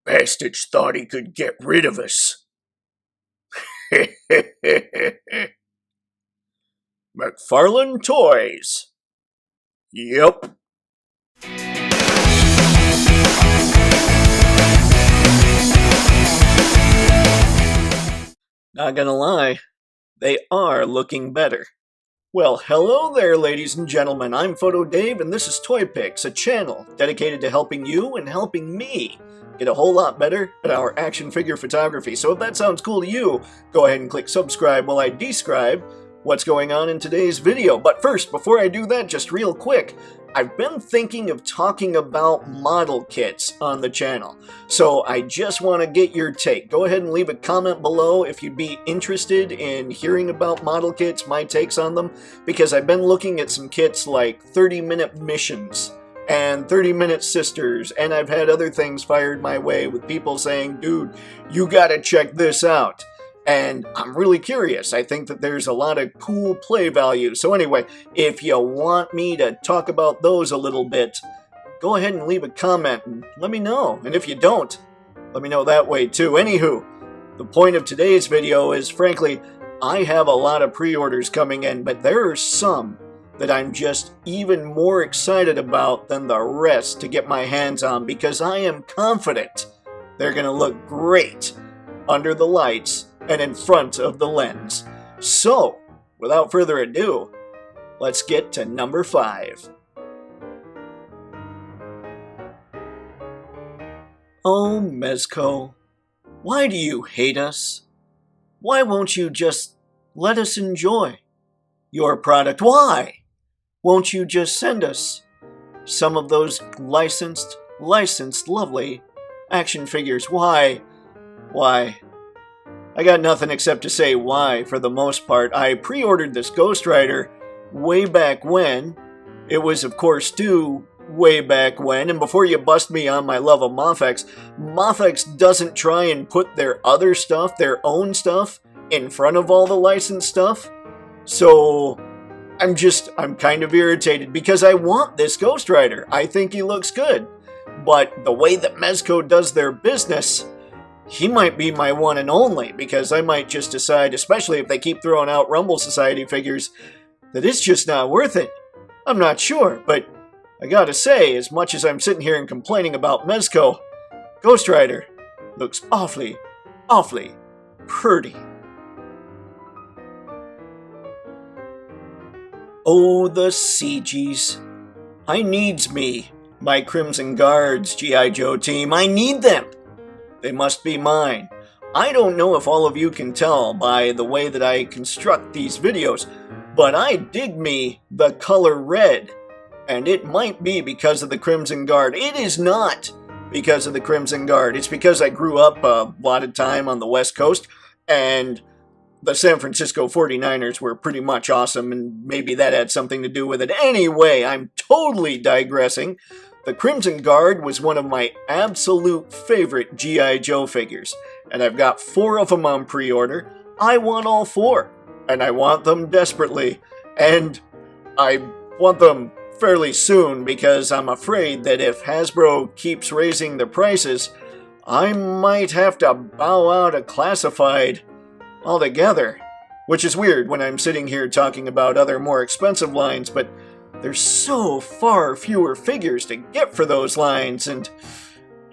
Bastards thought he could get rid of us. McFarlane Toys. Yep. Not gonna lie, they are looking better. Well, hello there, ladies and gentlemen. I'm Photo Dave, and this is Toypixx, a channel dedicated to helping you and helping me get a whole lot better at our action figure photography. So if that sounds cool to you, go ahead and click subscribe while I describe what's going on in today's video. But first, before I do that, just real quick, I've been thinking of talking about model kits on the channel, so I just want to get your take. Go ahead and leave a comment below if you'd be interested in hearing about model kits, my takes on them, because I've been looking at some kits like 30-minute missions and 30-minute sisters, and I've had other things fired my way with people saying, dude, you gotta check this out. And I'm really curious. I think that there's a lot of cool play value. So anyway, if you want me to talk about those a little bit, go ahead and leave a comment and let me know. And if you don't, let me know that way too. Anywho, the point of today's video is, frankly, I have a lot of pre-orders coming in, but there are some that I'm just even more excited about than the rest to get my hands on, because I am confident they're going to look great under the lights and in front of the lens. So, without further ado, let's get to number 5. Oh, Mezco, why do you hate us? Why won't you just let us enjoy your product? Why won't you just send us some of those licensed, lovely action figures? Why? I got nothing except to say why for the most part. I pre-ordered this Ghost Rider way back when. It was, of course, due way back when. And before you bust me on my love of Mafex, Mafex doesn't try and put their other stuff, their own stuff, in front of all the licensed stuff. So I'm kind of irritated because I want this Ghost Rider. I think he looks good. But the way that Mezco does their business, he might be my one and only, because I might just decide, especially if they keep throwing out Rumble Society figures, that it's just not worth it. I'm not sure, but I gotta say, as much as I'm sitting here and complaining about Mezco, Ghost Rider looks awfully pretty. Oh, the CGs. I needs me, my Crimson Guards G.I. Joe team. I need them. They must be mine. I don't know if all of you can tell by the way that I construct these videos, but I dig me the color red. And it might be because of the Crimson Guard. It is not because of the Crimson Guard. It's because I grew up a lot of time on the West Coast, and the San Francisco 49ers were pretty much awesome, and maybe that had something to do with it. Anyway, I'm totally digressing. The Crimson Guard was one of my absolute favorite G.I. Joe figures, and I've got 4 of them on pre-order. I want all 4, and I want them desperately, and I want them fairly soon, because I'm afraid that if Hasbro keeps raising the prices, I might have to bow out of Classified altogether, which is weird when I'm sitting here talking about other more expensive lines, but there's so far fewer figures to get for those lines, and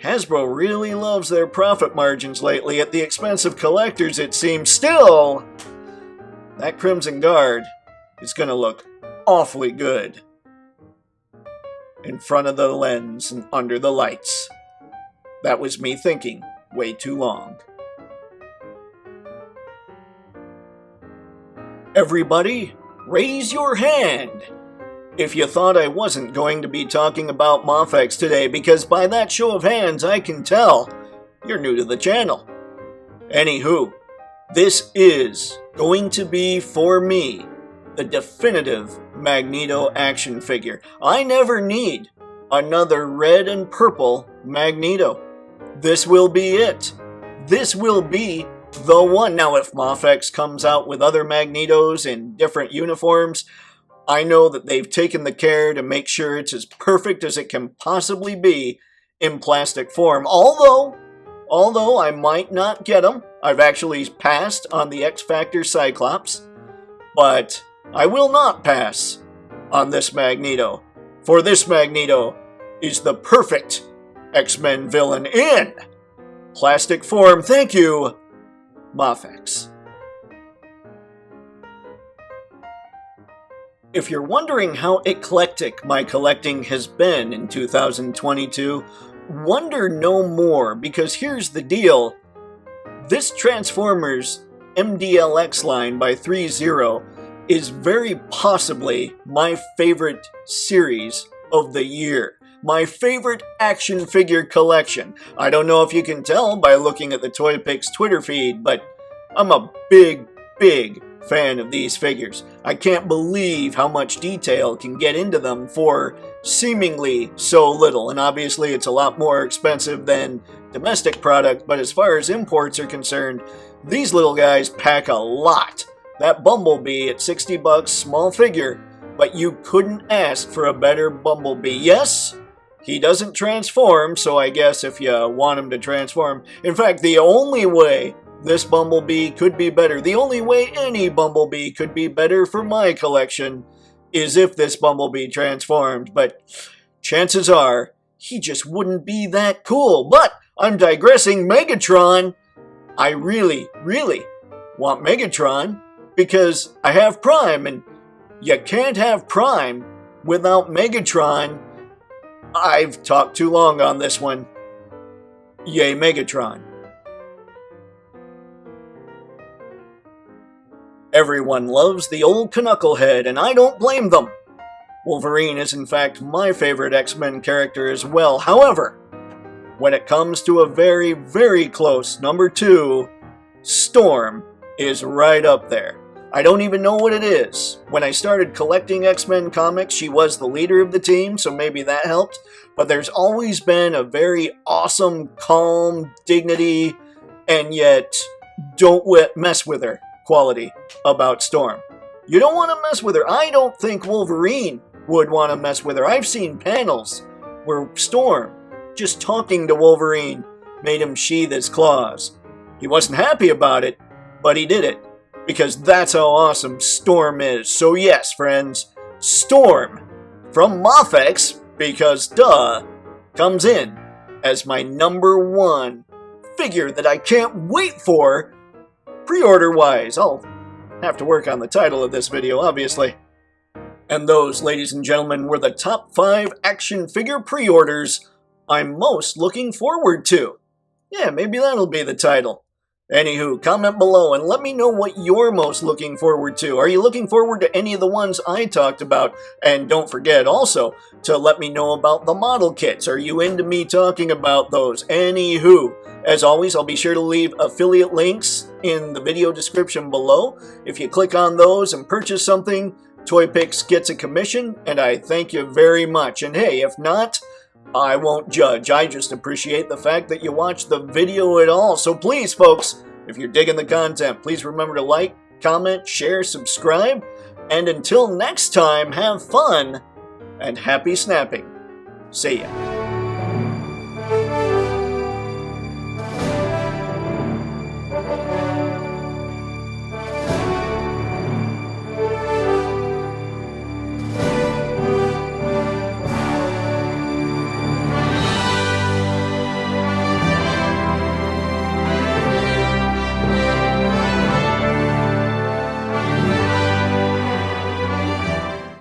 Hasbro really loves their profit margins lately at the expense of collectors, it seems. Still, that Crimson Guard is gonna look awfully good in front of the lens and under the lights. That was me thinking way too long. Everybody, raise your hand if you thought I wasn't going to be talking about Mafex today, because by that show of hands I can tell you're new to the channel. Anywho, this is going to be, for me, the definitive Magneto action figure. I never need another red and purple Magneto. This will be it. This will be the one. Now, if Mafex comes out with other Magnetos in different uniforms, I know that they've taken the care to make sure it's as perfect as it can possibly be in plastic form. Although, although I might not get him. I've actually passed on the X Factor Cyclops, but I will not pass on this Magneto, for this Magneto is the perfect X-Men villain in plastic form. Thank you, Mafex. If you're wondering how eclectic my collecting has been in 2022, wonder no more, because here's the deal. This Transformers MDLX line by 3-0 is very possibly my favorite series of the year. My favorite action figure collection. I don't know if you can tell by looking at the Toypixx Twitter feed, but I'm a big fan of these figures. I can't believe how much detail can get into them for seemingly so little, and obviously it's a lot more expensive than domestic product, but as far as imports are concerned, these little guys pack a lot. That Bumblebee at $60, small figure, but you couldn't ask for a better Bumblebee. Yes, he doesn't transform, so I guess if you want him to transform, in fact, the only way this Bumblebee could be better, the only way any Bumblebee could be better for my collection, is if this Bumblebee transformed, but chances are he just wouldn't be that cool. But I'm digressing. Megatron, I really want Megatron because I have Prime, and you can't have Prime without Megatron. I've talked too long on this one. Yay, Megatron. Everyone loves the old knucklehead, and I don't blame them. Wolverine is in fact my favorite X-Men character as well. However, when it comes to a very close number 2, Storm is right up there. I don't even know what it is. When I started collecting X-Men comics, she was the leader of the team, so maybe that helped. But there's always been a very awesome, calm, dignity, and yet don't mess with her quality about Storm. You don't want to mess with her. I don't think Wolverine would want to mess with her. I've seen panels where Storm, just talking to Wolverine, made him sheath his claws. He wasn't happy about it, but he did it, because that's how awesome Storm is. So yes, friends, Storm from Mafex, because duh, comes in as my number 1 figure that I can't wait for pre-order-wise. I'll have to work on the title of this video, obviously. And those, ladies and gentlemen, were the top 5 action figure pre-orders I'm most looking forward to. Yeah, maybe that'll be the title. Anywho, comment below and let me know what you're most looking forward to. Are you looking forward to any of the ones I talked about? And don't forget also to let me know about the model kits. Are you into me talking about those? Anywho, as always, I'll be sure to leave affiliate links in the video description below. If you click on those and purchase something, Toypixx gets a commission, and I thank you very much. And hey, if not, I won't judge. I just appreciate the fact that you watched the video at all. So please, folks, if you're digging the content, please remember to like, comment, share, subscribe. And until next time, have fun and happy snapping. See ya.